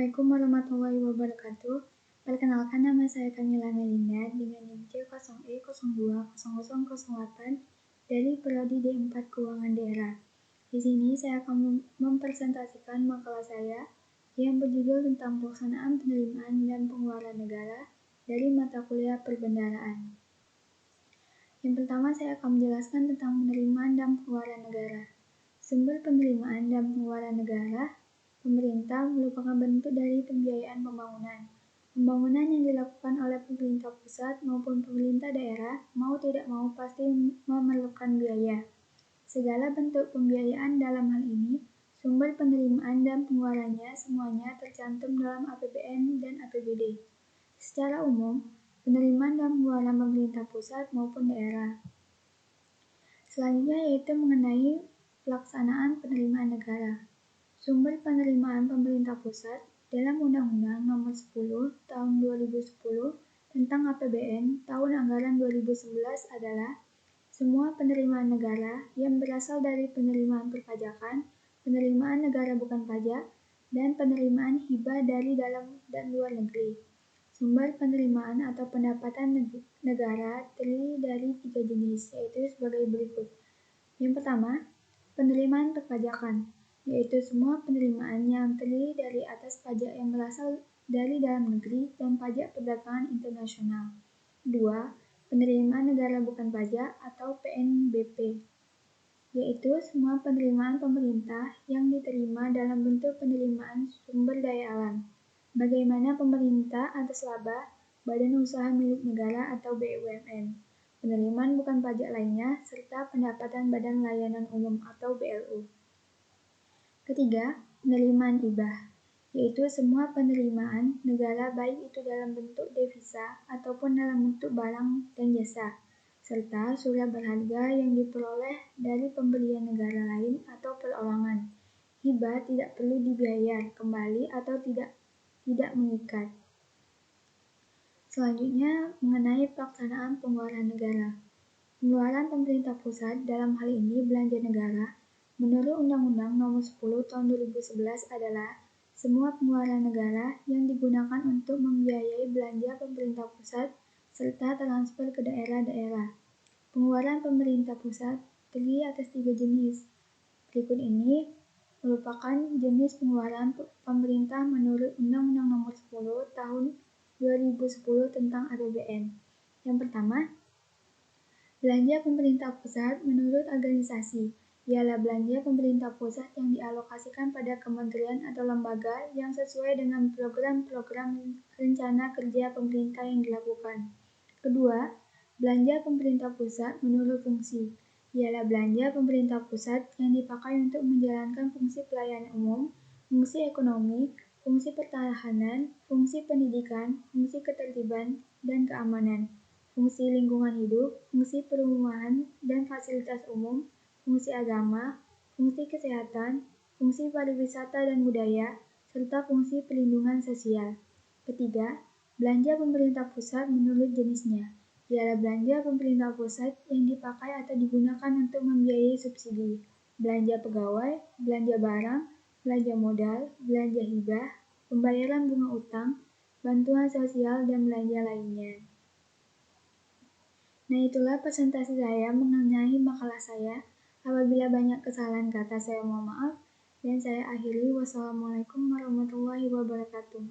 Assalamualaikum warahmatullahi wabarakatuh. Perkenalkan, nama saya Kamila Melinda dengan NIM C0E020008 dari Prodi D4 Keuangan Daerah. Di sini saya akan mempresentasikan makalah saya yang berjudul tentang pelaksanaan penerimaan dan pengeluaran negara dari mata kuliah perbendaharaan. Yang pertama, saya akan menjelaskan tentang penerimaan dan pengeluaran negara. Sumber penerimaan dan pengeluaran negara. Pemerintah merupakan bentuk dari pembiayaan pembangunan. Pembangunan yang dilakukan oleh pemerintah pusat maupun pemerintah daerah mau tidak mau pasti memerlukan biaya. Segala bentuk pembiayaan dalam hal ini, sumber penerimaan dan pengeluarannya semuanya tercantum dalam APBN dan APBD. Secara umum, penerimaan dan pengeluaran pemerintah pusat maupun daerah. Selanjutnya yaitu mengenai pelaksanaan penerimaan negara. Sumber penerimaan pemerintah pusat dalam Undang-Undang Nomor 10 Tahun 2010 tentang APBN tahun anggaran 2011 adalah semua penerimaan negara yang berasal dari penerimaan perpajakan, penerimaan negara bukan pajak, dan penerimaan hibah dari dalam dan luar negeri. Sumber penerimaan atau pendapatan negara terdiri dari 3 jenis, yaitu sebagai berikut. Yang pertama, penerimaan perpajakan, yaitu semua penerimaan yang terdiri dari atas pajak yang berasal dari dalam negeri dan pajak perdagangan internasional. 2. Penerimaan negara bukan pajak atau PNBP, yaitu semua penerimaan pemerintah yang diterima dalam bentuk penerimaan sumber daya alam, bagaimana pemerintah atas laba, badan usaha milik negara atau BUMN, penerimaan bukan pajak lainnya, serta pendapatan badan layanan umum atau BLU. Ketiga, penerimaan hibah, yaitu semua penerimaan negara baik itu dalam bentuk devisa ataupun dalam bentuk barang dan jasa, serta surat berharga yang diperoleh dari pembelian negara lain atau perorangan. Hibah tidak perlu dibayar kembali atau tidak mengikat. Selanjutnya, mengenai pelaksanaan pengeluaran negara. Pengeluaran pemerintah pusat dalam hal ini belanja negara menurut Undang-Undang Nomor 10 Tahun 2011 adalah semua pengeluaran negara yang digunakan untuk membiayai belanja pemerintah pusat serta transfer ke daerah-daerah. Pengeluaran pemerintah pusat terdiri atas 3 jenis. Berikut ini merupakan jenis pengeluaran pemerintah menurut Undang-Undang Nomor 10 Tahun 2010 tentang APBN. Yang pertama, belanja pemerintah pusat menurut organisasi, ialah belanja pemerintah pusat yang dialokasikan pada kementerian atau lembaga yang sesuai dengan program-program rencana kerja pemerintah yang dilakukan. Kedua, belanja pemerintah pusat menurut fungsi, ialah belanja pemerintah pusat yang dipakai untuk menjalankan fungsi pelayanan umum, fungsi ekonomi, fungsi pertahanan, fungsi pendidikan, fungsi ketertiban dan keamanan, fungsi lingkungan hidup, fungsi perumahan dan fasilitas umum, fungsi agama, fungsi kesehatan, fungsi pariwisata dan budaya, serta fungsi perlindungan sosial. Ketiga, belanja pemerintah pusat menurut jenisnya, ialah belanja pemerintah pusat yang dipakai atau digunakan untuk membiayai subsidi, belanja pegawai, belanja barang, belanja modal, belanja hibah, pembayaran bunga utang, bantuan sosial, dan belanja lainnya. Nah, itulah presentasi saya mengenai makalah saya. Apabila banyak kesalahan kata, saya mohon maaf. Dan saya akhiri. Wassalamualaikum warahmatullahi wabarakatuh.